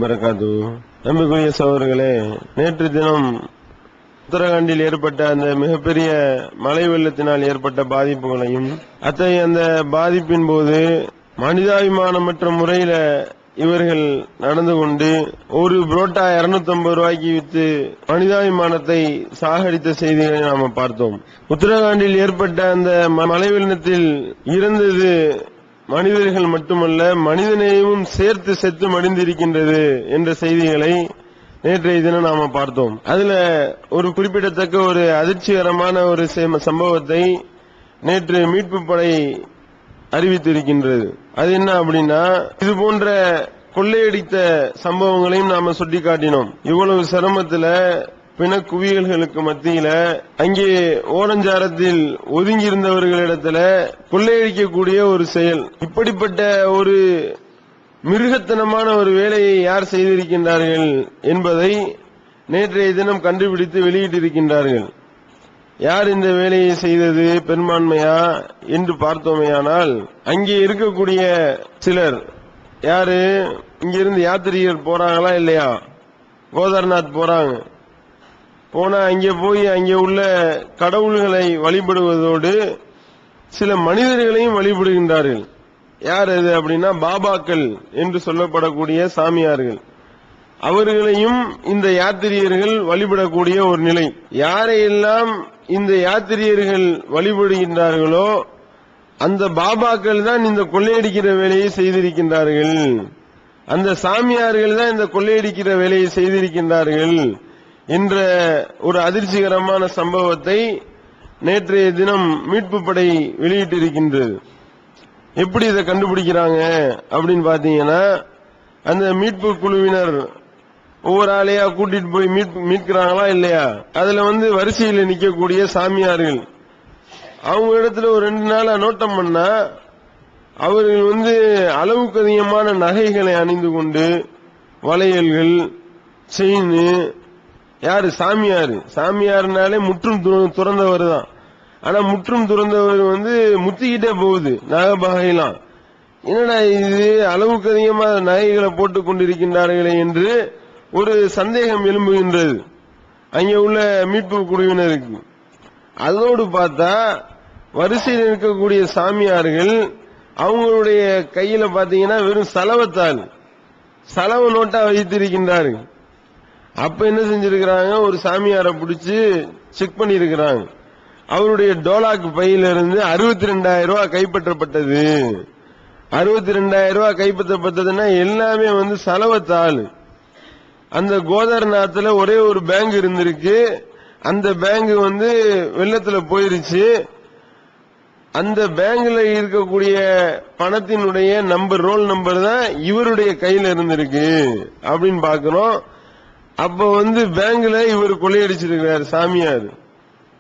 வரகாத்து. நம்பிக்கைய சகோதரர்களே, நேற்று தினம் உத்தரகாண்டில் ஏற்பட்ட அந்த மிகப்பெரிய மழை வெள்ளத்தினால் ஏற்பட்ட பாதிப்புகளையும், அத்தகைய அந்த பாதிப்பின் போது மனிதாபிமானமற்ற முறையில இவர்கள் நடந்து கொண்டு ஒரு புரோட்டா 250 ரூபாய்க்கு வித்து மனிதாபிமானத்தை சாகடித்த செய்திகளை நாம பார்த்தோம். உத்தரகாண்டில் ஏற்பட்ட அந்த மழை வெள்ளத்தில் இருந்தது மனிதர்கள் மட்டுமல்ல, மனிதனையும் சேர்த்து செத்து மடிந்திருக்கின்றது என்ற செய்திகளை நேற்றைய தினம் நாம பார்த்தோம். அதுல ஒரு குறிப்பிடத்தக்க ஒரு அதிர்ச்சிகரமான ஒரு சம்பவத்தை நேற்று மீட்பு படை அறிவித்திருக்கின்றது. அது என்ன அப்படின்னா, இது போன்ற கொள்ளையடித்த சம்பவங்களையும் நாம சுட்டிக்காட்டினோம். இவ்வளவு சிரமத்தில் பிணக்குவியல்களுக்கு மத்தியில அங்கே ஓரஞ்சாரத்தில் ஒதுங்கியிருந்தவர்களிடத்துல கொள்ளையடிக்கக்கூடிய ஒரு செயல், இப்படிப்பட்ட ஒரு மிருகத்தனமான ஒரு வேலையை யார் செய்திருக்கின்றார்கள் என்பதை நேற்றைய தினம் கண்டுபிடித்து வெளியிட்டிருக்கின்றார்கள். யார் இந்த வேலையை செய்தது பெரும்பான்மையா என்று பார்த்தோமேயானால், அங்கே இருக்கக்கூடிய சிலர் யாரு, இங்கிருந்து யாத்திரிகர் போறாங்களா இல்லையா, கோதர்நாத் போறாங்க. போனா அங்கே போய் அங்கே உள்ள கடவுள்களை வழிபடுவதோடு சில மனிதர்களையும் வழிபடுகின்றார்கள். யார் அது அப்படின்னா, பாபாக்கள் என்று சொல்லப்படக்கூடிய சாமியார்கள். அவர்களையும் இந்த யாத்திரியர்கள் வழிபடக்கூடிய ஒரு நிலை. யாரையெல்லாம் இந்த யாத்திரியர்கள் வழிபடுகின்றார்களோ அந்த பாபாக்கள் தான் இந்த கொள்ளையடிக்கிற வேலையை செய்திருக்கின்றார்கள், அந்த சாமியார்கள் தான் இந்த கொள்ளையடிக்கிற வேலையை செய்திருக்கின்றார்கள் என்ற ஒரு அதிர்ச்சிகரமான சம்பவத்தை நேற்றைய தினம் மீட்பு படை வெளியிட்டிருக்கின்றது. எப்படி இதை கண்டுபிடிக்கிறாங்க அப்படின்னு பாத்தீங்கன்னா, அந்த மீட்பு குழுவினர் ஒவ்வொரு ஆளையா கூட்டிட்டு போய் மீட்கிறாங்களா இல்லையா, அதுல வரிசையில் நிக்கக்கூடிய சாமியார்கள் அவங்க இடத்துல ஒரு 2 நாளா நோட்டம் பண்ணா, அவர்கள் அளவுக்கு அதிகமான நகைகளை அணிந்து கொண்டு, வளையல்கள், செயின், யாரு சாமியாருனாலே முற்றும் துறந்தவர் தான். ஆனா முற்றும் துறந்தவர் முத்திக்கிட்டே போகுது நகைபகையெல்லாம். என்னடா இது, அளவுக்கு அதிகமாக நகைகளை போட்டுக் கொண்டிருக்கின்றார்களே என்று ஒரு சந்தேகம் எழும்புகின்றது அங்கே உள்ள மீட்பு குழுவினருக்கு. அதோடு பார்த்தா வரிசையில் இருக்கக்கூடிய சாமியார்கள் அவங்களுடைய கையில பாத்தீங்கன்னா வெறும் சலவ நோட்டா வைத்திருக்கின்றார்கள். அப்ப என்ன செஞ்சிருக்கிறாங்க, ஒரு சாமியாரை பிடிச்சு செக் பண்ணிருக்கிறாங்க. அவருடைய டோலாக் பையிலிருந்து 62,000 ரூபாய் கைப்பற்றப்பட்டது. 62,000 ரூபாய் கைப்பற்றப்பட்டதுன்னா எல்லாமே சலவத்தாள். அந்த கோதர்நாத்ல ஒரே ஒரு பேங்க் இருந்திருக்கு, அந்த பேங்க் வெள்ளத்துல போயிருச்சு. அந்த பேங்க்ல இருக்கக்கூடிய பணத்தினுடைய ரோல் நம்பர் தான் இவருடைய கையில இருந்திருக்கு அப்படின்னு பாக்கிறோம். அப்ப பேங்க்ல இவர் கொள்ளையடிச்சிருக்கிறார் சாமியார்.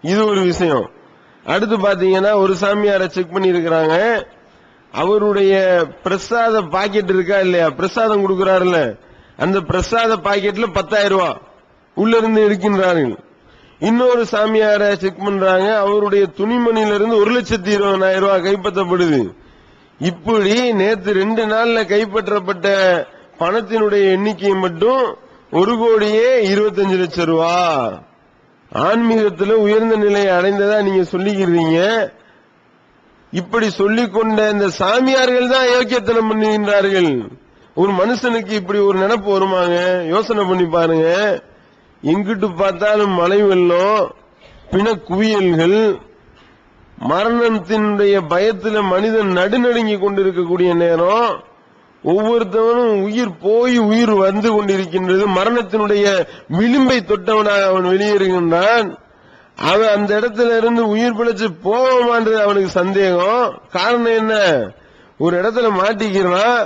இது ஒரு விஷயம். அடுத்து பாத்தீங்கன்னா, ஒரு சாமியாரை செக் பண்ணி இருக்கிறாங்க. அவருடைய பிரசாத பாக்கெட் இருக்கா இல்லையா, பிரசாதம் கொடுக்கிறாருல, அந்த பிரசாத பாக்கெட்ல 10,000 ரூபாய் உள்ள இருந்து எடுக்கின்றார்கள். இன்னொரு சாமியாரை செக் பண்றாங்க, அவருடைய துணிமணியிலிருந்து 1,20,000 ரூபாய் கைப்பற்றப்படுது. இப்படி நேற்று 2 நாள்ல கைப்பற்றப்பட்ட பணத்தினுடைய எண்ணிக்கை மட்டும் 1,25,00,000 ரூபாய். ஆன்மீகத்தில் உயர்ந்த நிலையை அடைந்ததா நீங்க சொல்லிக்கிறீங்க. இப்படி சொல்லிக்கொண்ட இந்த சாமியார்கள் தான் யோக்கியத்தனம் பண்ணுகின்றார்கள். ஒரு மனுஷனுக்கு இப்படி ஒரு நினைப்பு வருமாங்க? யோசனை பண்ணி பாருங்க. எங்கிட்டு பார்த்தாலும் மழை வெள்ளம், பிணக்குவியல்கள், மரணத்தினுடைய பயத்தில் மனிதன் நடுநடுங்கி கொண்டிருக்கக்கூடிய நேரம், ஒவ்வொருத்தவனும் உயிர் போய் உயிர் வந்து கொண்டிருக்கின்றது. மரணத்தினுடைய விளிம்பை தொட்டவனாக அவன் வெளியேறுகின்றான். அவன் அந்த இடத்துல இருந்து உயிர் பிழைச்சு போவான்றது அவனுக்கு சந்தேகம். காரணம் என்ன, ஒரு இடத்துல மாட்டிக்கிறான்,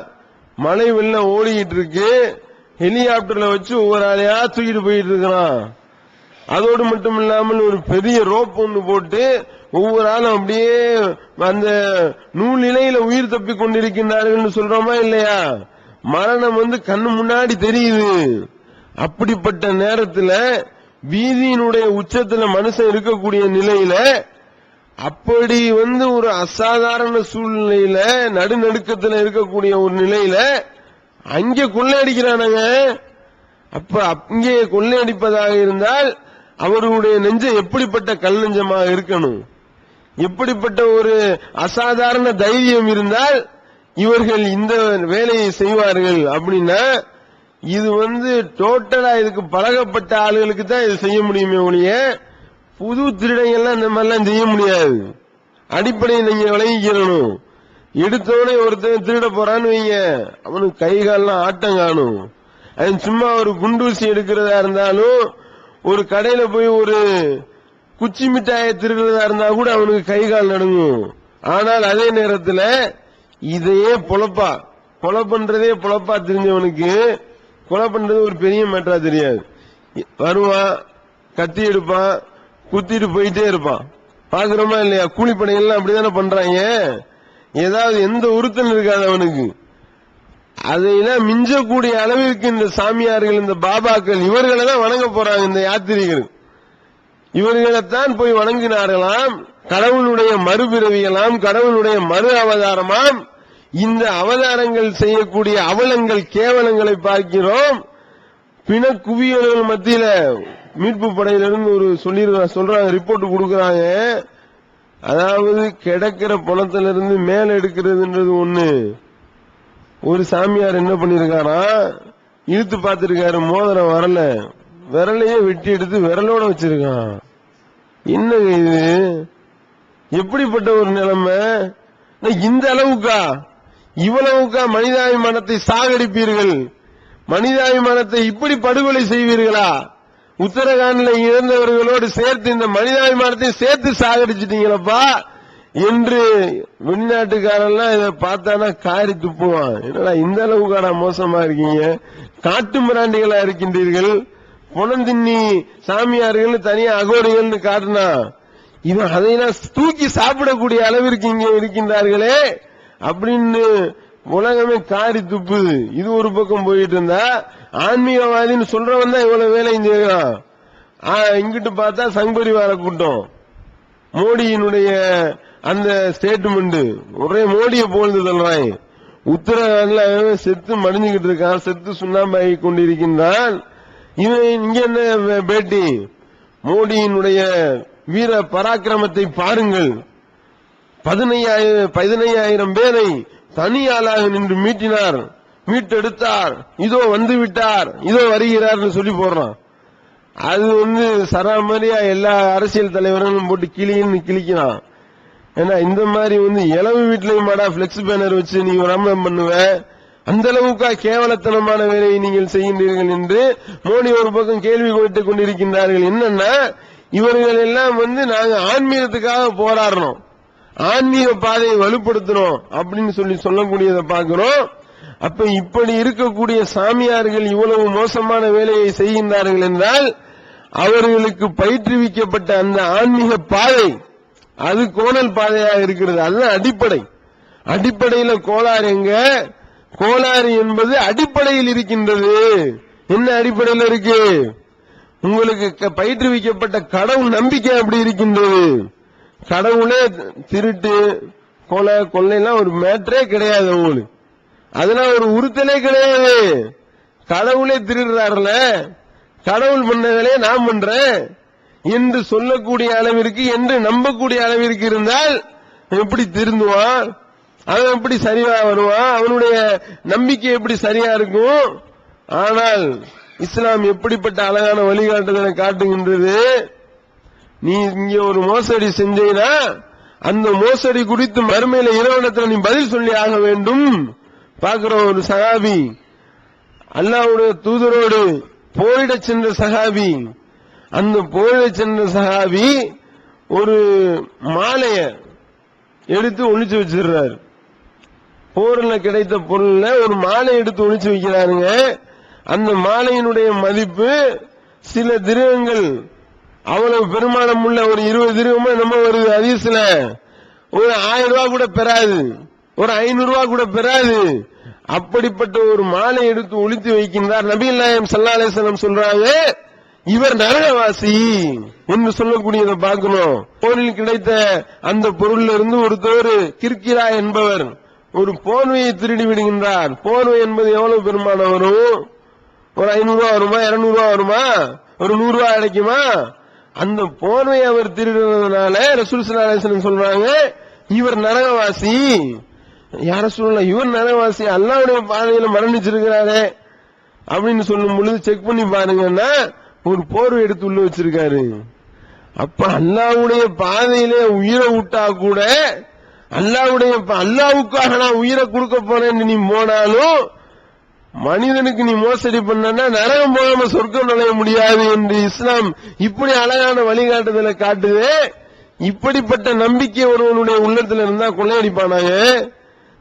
மழை வெள்ளம் ஓடிக்கிட்டு இருக்கு, ஹெலிகாப்டர்ல வச்சு ஒவ்வொரு ஆளையா தூக்கிட்டு போயிட்டு இருக்கிறான். அதோடு மட்டும் இல்லாமல் ஒரு பெரிய ரோப் ஒன்று போட்டு ஒவ்வொரு ஆளும் அப்படியே அந்த நூல் நிலையில உயிர் தப்பி கொண்டிருக்கின்றார்கள் சொல்றோமா இல்லையா. மரணம் கண்ணு முன்னாடி தெரியுது. அப்படிப்பட்ட நேரத்தில் வீதியினுடைய உச்சத்துல மனுஷன் இருக்கக்கூடிய நிலையில, அப்படி ஒரு அசாதாரண சூழ்நிலையில, நடுநடுக்கத்தில் இருக்கக்கூடிய ஒரு நிலையில அங்கே கொள்ளையடிக்கிறானுங்க. அப்ப அங்கே கொள்ளையடிப்பதாக இருந்தால் அவர்களுடைய நெஞ்சம் எப்படிப்பட்ட கல் நெஞ்சமாக இருக்கணும், எப்படிப்பட்ட ஒரு அசாதாரண தைரியம் இருந்தால் இவர்கள் இந்த வேலையை செய்வார்கள் அப்படின்னா, இது டோட்டலா இதுக்கு பழகப்பட்ட ஆளுகளுக்கு தான் இது செய்ய முடியுமே ஒழிய புது திருடங்கள்லாம் இந்த மாதிரிலாம் செய்ய முடியாது. அடிப்படையை நீங்க விளங்கிக்கணும். எடுத்தோடனே ஒருத்தன் திருட போறான்னு வைங்க, அவனுக்கு கை கால்லாம் ஆட்டம் காணும். அது சும்மா ஒரு குண்டூசி எடுக்கிறதா இருந்தாலும், ஒரு கடையில போய் ஒரு குச்சி மிட்டாயை திருடுறதா இருந்தா கூட அவனுக்கு கை கால் நடுங்கும். ஆனால் அதே நேரத்தில் இதையே கொலை பண்றதே பொழப்பா தெரிஞ்சவனுக்கு கொலை பண்றது ஒரு பெரிய மேட்டரா தெரியாது. வருவான், கத்தி எடுப்பான், குத்திட்டு போயிட்டே இருப்பான். பாக்குறோமா இல்லையா? கூலிப்படைகள்லாம் அப்படித்தானே பண்றாங்க. ஏதாவது எந்த உறுத்தல் இருக்காது அவனுக்கு. அதையெல்லாம் மிஞ்சக்கூடிய அளவிற்கு இந்த சாமியார்கள், இந்த பாபாக்கள், இவர்களை தான் வணங்க போறாங்க. இந்த யாத்திரிகள் இவர்களைத்தான் போய் வணங்கினார்களாம். கடவுளுடைய மறுபிறவியலாம், கடவுளுடைய மறு அவதாரமாம். இந்த அவதாரங்கள் செய்யக்கூடிய அவலங்கள், கேவலங்களை பார்க்கிறோம். பிண குவியல்கள் மத்தியில மீட்பு படையிலிருந்து ஒரு சொல்றாங்க, ரிப்போர்ட் கொடுக்கறாங்க. அதாவது கிடக்கிற பணத்திலிருந்து மேல எடுக்கிறதுன்றது ஒண்ணு. ஒரு சாமியார் என்ன பண்ணிருக்காரா, இழுத்து பார்த்திருக்காரு, மோதிரம் வரல, விரலையே வெட்டி எடுத்து விரலோட வச்சிருக்கான். என்னங்க இது? எப்படிப்பட்ட ஒரு நிலைமை? இந்த அளவுக்கா, இவ்வளவுக்கா மனிதாபிமானத்தை சாகடிப்பீர்கள்? மனிதாபிமானத்தை இப்படி படுகொலை செய்வீர்களா? உத்தரகாண்ட்ல இறந்தவர்களோடு சேர்த்து இந்த மனிதாபிமானத்தை சேர்த்து சாகடிச்சிட்டீங்களப்பா என்று வெளிநாட்டுக்காரெல்லாம் இதை பார்த்தானா காரி துப்புவான். என்னடா இந்த அளவுக்கான மோசமா இருக்கீங்க, காட்டு மிராண்டிகளா இருக்கின்றீர்கள், பொணந்தின்னி சாமியார்கள் தனியா அகோரிகள் காட்டினா இவன் அதையெல்லாம் தூக்கி சாப்பிடக்கூடிய அளவிற்கு இங்கே இருக்கின்றார்களே அப்படின்னு உலகமே காரி துப்புது. இது ஒரு பக்கம் போயிட்டு இருந்தா, ஆன்மீகவாதின்னு சொல்றவன் தான் இவ்வளவு வேலையும் செய்யறான். இங்கிட்டு பார்த்தா சங்பரிவார கூட்டம், மோடியினுடைய அந்த ஸ்டேட்மெண்ட் ஒரே மோடியை போல்ந்து சொல்றான். உத்தரகாண்ட்ல செத்து மடிஞ்சுகிட்டு இருக்கான், செத்து சுண்ணாம்பாகி கொண்டிருக்கின்றான். இவன் இங்க என்ன பேட்டி? மோடியினுடைய வீர பராக்கிரமத்தை பாருங்கள், 15,000 பேரை தனியாளாக நின்று மீட்டினார், மீட்டெடுத்தார், இதோ வந்து விட்டார், இதோ வருகிறார் சொல்லி போடுறான். அது சராமரியா எல்லா அரசியல் தலைவர்களும் போட்டு கிளிக்கிறான். ஏன்னா இந்த மாதிரி இளவு வீட்லயும் மாடா பிளெக்ஸ் பேனர் வச்சு நீங்க ரம்மம் பண்ணுவ, அந்த அளவுக்கா கேவலத்தனமான வேலையை நீங்கள் செய்கின்றீர்கள் என்று மோடி ஒரு பக்கம் கேள்வி கேட்டுக் கொண்டிருக்கின்றார்கள். என்னன்னா இவர்கள் எல்லாம் நாங்க ஆன்மீகத்துக்காக போராடுறோம், ஆன்மீக பாதையை வலுப்படுத்தணும் அப்படின்னு சொல்லக்கூடியதை பார்க்கிறோம். அப்ப இப்படி இருக்கக்கூடிய சாமியார்கள் இவ்வளவு மோசமான வேலையை செய்கின்றார்கள் என்றால் அவர்களுக்கு பயிற்றுவிக்கப்பட்ட அந்த ஆன்மீக பாதை அது கோணல் பாதையாக இருக்கிறது. அதுதான் அடிப்படை. அடிப்படையில கோளாறு எங்க? கோளாறு என்பது அடிப்படையில் இருக்கின்றது. என்ன அடிப்படையில் இருக்கு? உங்களுக்கு பயிற்றுவிக்கப்பட்ட கடவுள் நம்பிக்கை அப்படி இருக்கின்றது. கடவுளே திருட்டு கொள்ளைலாம் ஒரு மேட்டரே கிடையாது உங்களுக்கு, அதெல்லாம் ஒரு உறுத்தலே கிடையாது. கடவுளே திருடுறாருல, கடவுள் பண்ண வேலையை நான் பண்றேன் என்று சொல்லக்கூடிய அளவிற்கு, என்று நம்பக்கூடிய அளவிற்கு இருந்தால் எப்படி திருந்துவான்? அவன் எப்படி சரியா வருவான்? அவனுடைய நம்பிக்கை எப்படி சரியா இருக்கும்? ஆனால் இஸ்லாம் எப்படிப்பட்ட அழகான வழிகாட்டுதலை காட்டுகின்றது. நீ இங்க ஒரு மோசடி செஞ்சீனா அந்த மோசடி குறித்து மறுமையில இறைவனிடத்தில் நீ பதில் சொல்லி ஆக வேண்டும். பார்க்கிறோம், ஒரு சஹாபி அல்லாஹ்வுடைய தூதரோடு போரிட சென்ற சஹாபி, அந்த போரிட சென்ற சஹாபி ஒரு மாலைய எடுத்து ஒளிச்சு வச்சிருந்தார். போரில் கிடைத்த பொருள்ல ஒரு மாலை எடுத்து ஒளிச்சு வைக்கிறாருங்க. அந்த மாலையினுடைய மதிப்பு சில திரகங்கள், அவ்வளவு பெருமானம் உள்ள ஒரு 20 திரகமா நம்ம வருது ஹதீஸ்ல. ஒரு 1000 ரூபாய் கூட பெறாது, ஒரு 500 ரூபாய் கூட பெறாது. அப்படிப்பட்ட ஒரு மாலை எடுத்து ஒளித்து வைக்கின்றார். நபிகள் நாயகம் ஸல்லல்லாஹு அலைஹி வஸல்லம் சொல்றாங்க, இவர் நரகவாசி என்று சொல்லக்கூடியதை பார்க்கணும். போரில் கிடைத்த அந்த பொருளில் இருந்து ஒருத்தர் கிர்கிரா என்பவர் ஒரு போர்வையை திருடி விடுகின்றார். போர்வை என்பது எவ்வளவு பெருமானம் வரும்? ஒரு 500 ரூபாய் வருமா, 200 ரூபாய் வருமா, ஒரு 100 ரூபாய் கிடைக்குமா? அந்த போர்வையை அவர் திருடுறதுனால ரசூல் ஸல்லல்லாஹு அலைஹி வஸல்லம் சொல்றாங்க, இவர் நரகவாசி. யார சொல்லலாம், இவர் நரகவாசி, அல்லாஹ்வுடைய பாதையில மரணிச்சிருக்கிறாரே அப்படின்னு சொல்லும் பொழுது செக் பண்ணி பாருங்கன்னா ஒரு போர்வை எடுத்து உள்ள வச்சிருக்காரு. அப்ப அல்லாஹ்வுடைய பாதையிலே உயிரை விட்டா கூட, அல்லாஹ்வுக்காக நான் உயிரை கொடுக்க போறேன்னு நீ போனாலும் மனிதனுக்கு நீ மோசடி பண்ணா நரகம் போகாம சொர்க்கம் நுழைய முடியாது என்று இஸ்லாம் இப்படி அழகான வழிகாட்டுதலை காட்டுது. இப்படிப்பட்ட நம்பிக்கை ஒருவனுடைய உள்ளத்துல இருந்தா கொள்ளையடிப்பானாங்க.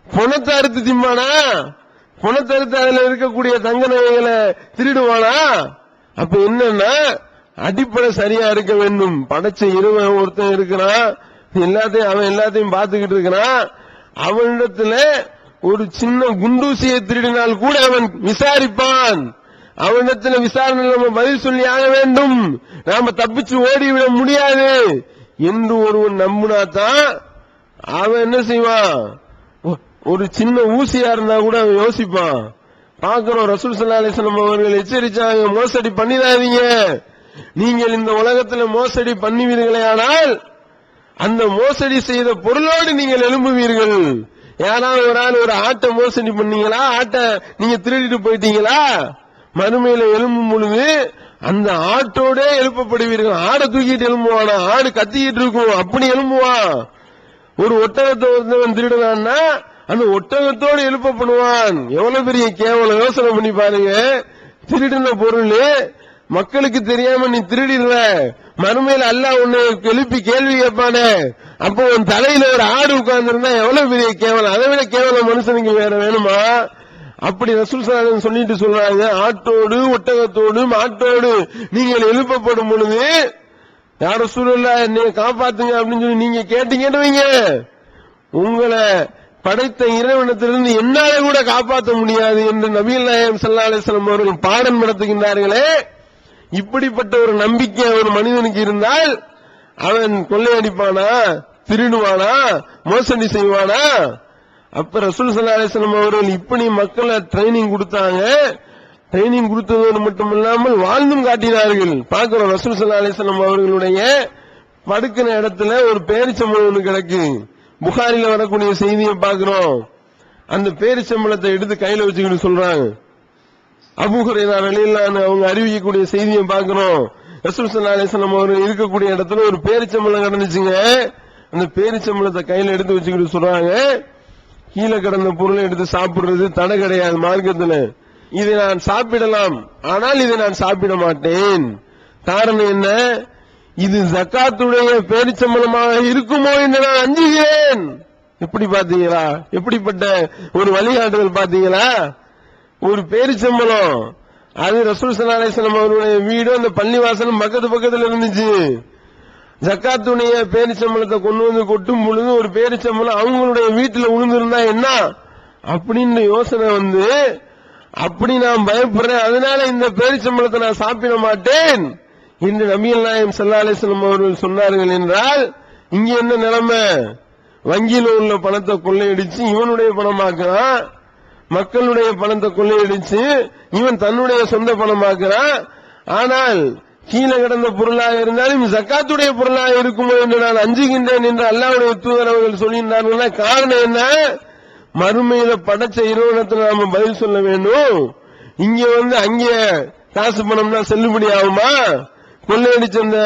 பணத்தை அறுத்து திம்பானா? பணத்தை அறுத்து அதுல இருக்கக்கூடிய தங்க நகைகளை திருடுவானா? அப்ப என்னன்னா அடிப்படை சரியா இருக்க வேண்டும். படைச்ச இருவன் ஒருத்தன் இருக்கிறான், அவன் எல்லாத்தையும் பார்த்துக்கிட்டு இருக்கிறான். அவனிடத்துல ஒரு சின்ன குண்டூசியை திருடினால் கூட அவன் விசாரிப்பான். அவனிடத்துல விசாரணை நம்ம பதில் சொல்லி ஆக வேண்டும். நாம தப்பிச்சு ஓடிவிட முடியாது என்று ஒருவன் நம்பினாதான் அவன் என்ன செய்வான்? ஒரு சின்ன ஊசியா இருந்தா கூட அவன் யோசிப்பான். பார்க்கிறோம், ரசூல் ஸல்லல்லாஹு அலைஹி வஸல்லம் அவர்கள் எச்சரிச்சாங்க, மோசடி பண்ணிடாதீங்க. நீங்கள் இந்த உலகத்துல மோசடி பண்ணுவீர்களே ஆனால் அந்த மோசடி செய்த பொருளோடு நீங்கள் எழும்புவீர்கள். யாராவது ஒரு ஆள் ஒரு ஆட்டை மோசடி பண்ணீங்களா, ஆட்டை நீங்க திருடிட்டு போயிட்டீங்களா, மறுமையில எழும்பும் பொழுது அந்த ஆட்டோட எழுப்பப்படுவீர்கள். ஆடை தூக்கிட்டு எழும்புவானா? ஆடு கத்திக்கிட்டு இருக்கும், அப்படி எழும்புவான். ஒரு ஒட்டகத்தை ஒருத்தவன் திருடுவான்னா அந்த ஒட்டகத்தோடு எழுப்பப்படுவான். எவ்வளவு பெரிய கேவலம்! யோசனை பண்ணி பாருங்க. திருடின பொருள் மக்களுக்கு தெரியாம நீ திருடிடுற, மறுமையில அல்லாஹ் உன்னை எழுப்பி கேள்வி கேட்பானே, அப்போ உன் தலையில ஒரு ஆடு உட்கார்ந்து இருந்தா எவ்வளவு பெரிய கேவலம்! அதை விட கேவலம் மனுஷனுக்கு வேற வேணுமா? அப்படி ரசூல் ஸல்லல்லாஹு அலைஹி வஸல்லம் சொல்லிட்டு சொல்றாங்க, ஆட்டோடு ஒட்டகத்தோடு மாட்டோடு நீங்கள் எழுப்பப்படும் பொழுது யா ரசூலுல்லாஹ் என்னை காப்பாத்துங்க அப்படின்னு சொல்லி நீங்க கேட்டீங்கன்னு வைங்க, உங்களை படைத்த இறைவனத்திலிருந்து என்னால கூட காப்பாற்ற முடியாது என்று நபிகள் நாயகம் ஸல்லல்லாஹு அலைஹி வஸல்லம் அவர்கள் பாடம் நடத்துகின்றார்களே. இப்படிப்பட்ட ஒரு நம்பிக்கை ஒரு மனிதனுக்கு இருந்தால் அவன் கொள்ளையடிப்பானா, திருடுவானா, மோசடி செய்வானா? அப்ப ரசூல் ஸல்லல்லாஹு அலைஹி வஸல்லம் அவர்கள் இப்படி மக்களை ட்ரைனிங் கொடுத்தாங்க. ட்ரைனிங் கொடுத்ததோடு மட்டுமில்லாமல் வாழ்ந்தும் காட்டினார்கள். பார்க்கிறோம், ரசூல் ஸல்லல்லாஹு அலைஹி வஸல்லம் அவர்களுடைய படுக்கிற இடத்துல ஒரு பேரிச்சம்பழம் ஒன்று கிடக்கு. புகாரில வரக்கூடிய செய்தியை பார்க்கிறோம். அந்த பேரிச்சம்பழத்தை எடுத்து கையில வச்சுக்கிட்டு சொல்றாங்க. அபூ ஹுரைரா ரலியல்லாஹு அன்ஹு அவங்க அறிவிக்கக்கூடிய செய்தியை பார்க்கிறோம். ரசூல் ஸல்லல்லாஹு அலைஹி வஸல்லம் அவர்கள் இருக்கக்கூடிய இடத்துல ஒரு பேரிச்சம்பழம் கிடந்துச்சுங்க. அந்த பேரிச்சம்பழத்தை கையில எடுத்து வச்சுக்கிட்டு சொல்றாங்க, கீழே கிடந்த பொருளை எடுத்து சாப்பிடுறது தடை கிடையாது மார்க்கத்துல. இதை நான் சாப்பிடலாம், ஆனால் இதை நான் சாப்பிட மாட்டேன். காரணம் என்ன? இது ஜக்காத்துடைய பேரிச்சம்பழமாக இருக்குமோ என்று நான் அஞ்சுகிறேன். எப்படி பாத்தீங்களா? எப்படிப்பட்ட ஒரு வழிகாட்டுதல் பாத்தீங்களா? ஒரு பேரிச்சம்பழம், அது ரசூல் ஸல்லல்லாஹு அலைஹி வஸல்லம் அவருடைய வீடு அந்த பள்ளிவாசலும் பக்கத்துல இருந்துச்சு. ஜக்காத்துடைய பேரிச்சம்பழத்தை கொண்டு வந்து கொட்டும் பொழுது ஒரு பேரிச்சம்பழம் அவங்களுடைய வீட்டுல விழுந்திருந்தா என்ன அப்படின்னு யோசனை வந்து, அப்படி நான் பயப்படுறேன், அதனால இந்த பேரிச்சம்பழத்தை நான் சாப்பிட மாட்டேன் என்று நபிகள் நாயகம் ஸல்லல்லாஹு அலைஹி வஸல்லம் அவர்கள் சொன்னார்கள் என்றால், இங்க என்ன நிலைமை? வங்கியில் உள்ள பணத்தை கொள்ளையடிச்சு இவனுடைய பணமாக்குறான், மக்களுடைய பணத்தை கொள்ளையடிச்சு இவன் தன்னுடைய சொந்த பணமாக்குறான். ஆனால் கீழே கிடந்த பொருளாக இருந்தாலும் ஜக்காத்துடைய பொருளாக இருக்குமோ என்று நான் அஞ்சுகின்றேன் என்று அல்லாஹ்வுடைய தூதர் அவர்கள் சொல்கின்றார்கள். காரணம் என்ன? மறுமையில படைச்ச இறைவனத்தில் நாம பதில் சொல்ல வேண்டும். இங்க அங்கே காசு பணம்னா செல்லுபடி ஆகுமா? கொள்ளையடிச்ச அந்த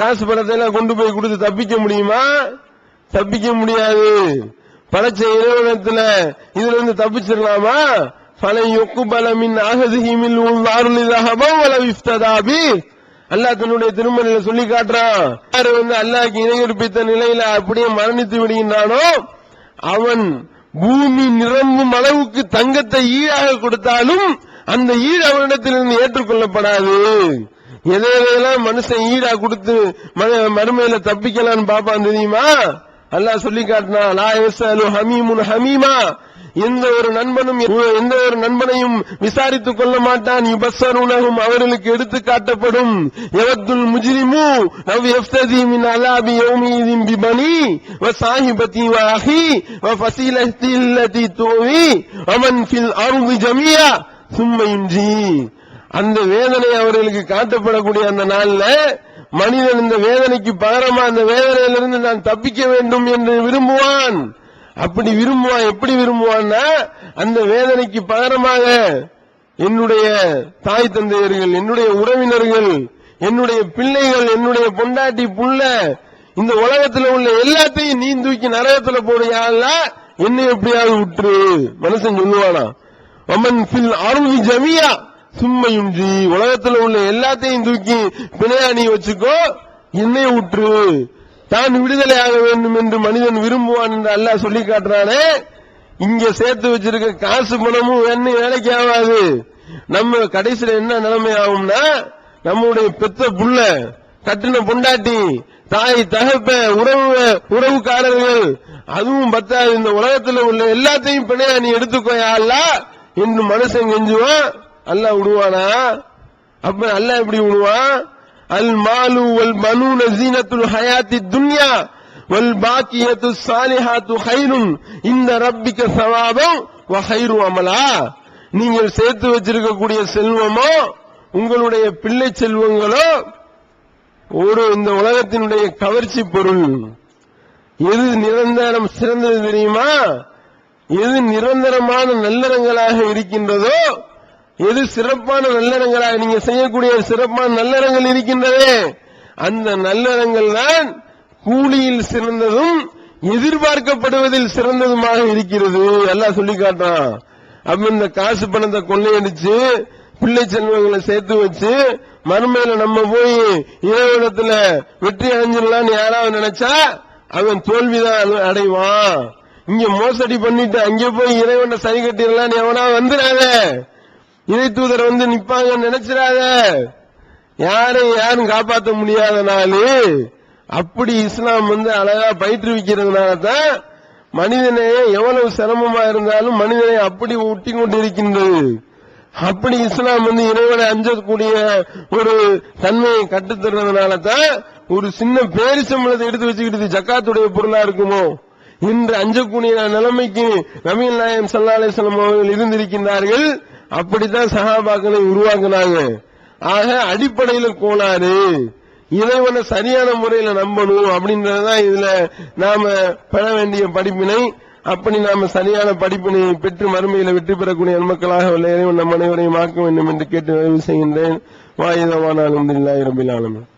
காசு பணத்தை எல்லாம் கொண்டு போய் கொடுத்து தப்பிக்க முடியுமா? தப்பிக்க முடியாது. படைச்ச இறைவனத்துல இதுல தப்பிச்சிடலாமா? ஃபலை யுக்பல மின் அஹதிஹி மின் அர்லி ذهبا ولا يفتدى به. அல்லாஹ் தன்னுடைய திருமறையில சொல்லி காட்டுறான், யார் அல்லாஹ்க்கு இணை கற்பித்த நிலையில அப்படியே மரணித்து விடுகின்றானோ அவன் பூமி நிரம்பும் அளவுக்கு தங்கத்தை ஈடாக கொடுத்தாலும் அந்த ஈடு அவனிடத்திலிருந்து ஏற்றுக்கொள்ளப்படாது. எதையெல்லாம் மனுஷன் ஈடா கொடுத்து மறுமையில தப்பிக்கலான்னு பாப்பான் தெரியுமா? அல்லாஹ் சொல்லி காட்டினா, லா யஸ்அலு ஹமீமுன் ஹமீமா எந்த ஒரு நண்பனையும் விசாரித்துக் கொள்ள மாட்டான். யுபஸ்ஸருனஹும் அவர்களுக்கு எடுத்து காட்டப்படும். யவத்துல் முஜ்ரிமு லவ் யஃப்ததி மின் அஸாபி யௌமிஇதின் பிபனி வ ஸாஹிபதி வ அஹி வ ஃபஸீலதி அல்லதி துவி வ மன் ஃபில் அர்தி ஜமீஆ சும்ம யுன்ஜி. அந்த வேதனை அவர்களுக்கு காட்டப்படக்கூடிய அந்த நாள்ல மனிதன் இந்த வேதனைக்கு பகரமா அந்த வேதனையிலிருந்து நான் தப்பிக்க வேண்டும் என்று விரும்புவான். அப்படி விரும்புவான். எப்படி விரும்புவான்னா, அந்த வேதனைக்கு பகரமாக என்னுடைய தாய் தந்தையர்கள், என்னுடைய உறவினர்கள், என்னுடைய பிள்ளைகள், என்னுடைய பொண்டாட்டி புள்ள, இந்த உலகத்தில் உள்ள எல்லாத்தையும் நீ தூக்கி நரகத்துல போடுறியா, என்னை எப்படியாவது விட்டுரு. மனுஷன் சொல்லுவானா, அமன் ஃபில் அருவி ஜமியா சும்மையுஞ்சி, உலகத்தில் உள்ள எல்லாத்தையும் தூக்கி பிணையாணி வச்சுக்கோ, என்னை விட்டுரு, தான் விடுதலை ஆக வேண்டும் என்று மனிதன் விரும்புவான் என்று அல்லாஹ் சொல்லி காட்டுறானே. இங்க சேர்த்து வச்சிருக்க காசு பணமும் வேலைக்கு ஆகாது. நம்ம கடைசியில என்ன நிலைமை ஆகும்னா, நம்முடைய பெத்த புள்ள, கட்டின பொண்டாட்டி, தாய் தகப்ப, உறவுக்காரர்கள், அதுவும் பத்தாது. இந்த உலகத்தில் உள்ள எல்லாத்தையும் பிணையா நீ எடுத்துக்கோயா அல்லாஹ் என்று மனுஷன் கெஞ்சுவான். அல்லாஹ் விடுவானா? அப்ப அல்லாஹ் எப்படி விடுவான்? அல் மாலு வல் பனூன ஸீனத்துல் ஹயாத்தித் துன்யா வல் பாக்கியத்துஸ் ஸாலிஹாத்து கைரும் இந்த ரப்பிக ஸவாபம் வ கைரு அமலா. நீங்கள் சேர்த்து வச்சிருக்கக்கூடிய செல்வமோ, உங்களுடைய பிள்ளை செல்வங்களோ, ஒரு இந்த உலகத்தினுடைய கவர்ச்சி பொருள். எது நிரந்தரம் சிறந்தது தெரியுமா? எது நிரந்தரமான நல்லறங்களாக இருக்கின்றதோ, எது சிறப்பான நல்லறங்களாக நீங்க செய்யக்கூடிய சிறப்பான நல்லறங்கள் இருக்கின்றதே, அந்த நல்லறங்கள் தான் கூலியில் சிறந்ததும் எதிர்பார்க்கப்படுவதில் சிறந்ததுமாக இருக்கிறது. எல்லாம் சொல்லி காட்டான். அப்ப இந்த காசு பணத்தை கொள்ளையடிச்சு பிள்ளை செல்வங்களை சேர்த்து வச்சு மறுமையில நம்ம போய் இறைவனத்துல வெற்றி அடைஞ்சிடலான்னு யாராவது நினைச்சா அவன் தோல்விதான் அடைவான். இங்க மோசடி பண்ணிட்டு அங்கே போய் இறைவனை சரி கட்டிடலான்னு எவனா வந்துடாத, இறை தூதர் வந்து நிப்பாங்க நினைச்சிடாத. யாரும் காப்பாற்ற முடியாத நாளு. அப்படி இஸ்லாம் வந்து அழகா பயிற்றுவிக்கிறதுனால தான் மனிதனே எவ்வளவு சிரமமா இருந்தாலும் மனிதனை அப்படி ஒட்டி கொண்டு இருக்கின்றது. அப்படி இஸ்லாம் வந்து இறைவனை அஞ்சக்கூடிய ஒரு தன்மையை கட்டுத்தர்றதுனால தான் ஒரு சின்ன பேரிசம்பளத்தை எடுத்து வச்சுக்கிட்டு ஜக்காத்துடைய பொருளா இருக்குமோ என்று அஞ்சக்கூடிய நிலைமைக்கு நபிகள் நாயகம் ஸல்லல்லாஹு அலைஹி வஸல்லம் அவர்கள் இருந்திருக்கின்றார்கள். அப்படித்தான் சஹாபாக்களை உருவாக்குனாங்க. ஆக அடிப்படையில கோளாறு, இறைவனை சரியான முறையில நம்பணும் அப்படின்றதுதான் இதுல நாம பெற வேண்டிய படிப்பினை. அப்படி நாம சரியான படிப்பினை பெற்று மறுமையில வெற்றி பெறக்கூடிய மக்களாக இறைவன் நம் அனைவரையும் ஆக்க வேண்டும் என்று கேட்டு நிறைவு செய்கின்றேன். வாயிதவான அல்ஹம்துலில்லாஹி ரப்பில் ஆலமீன்.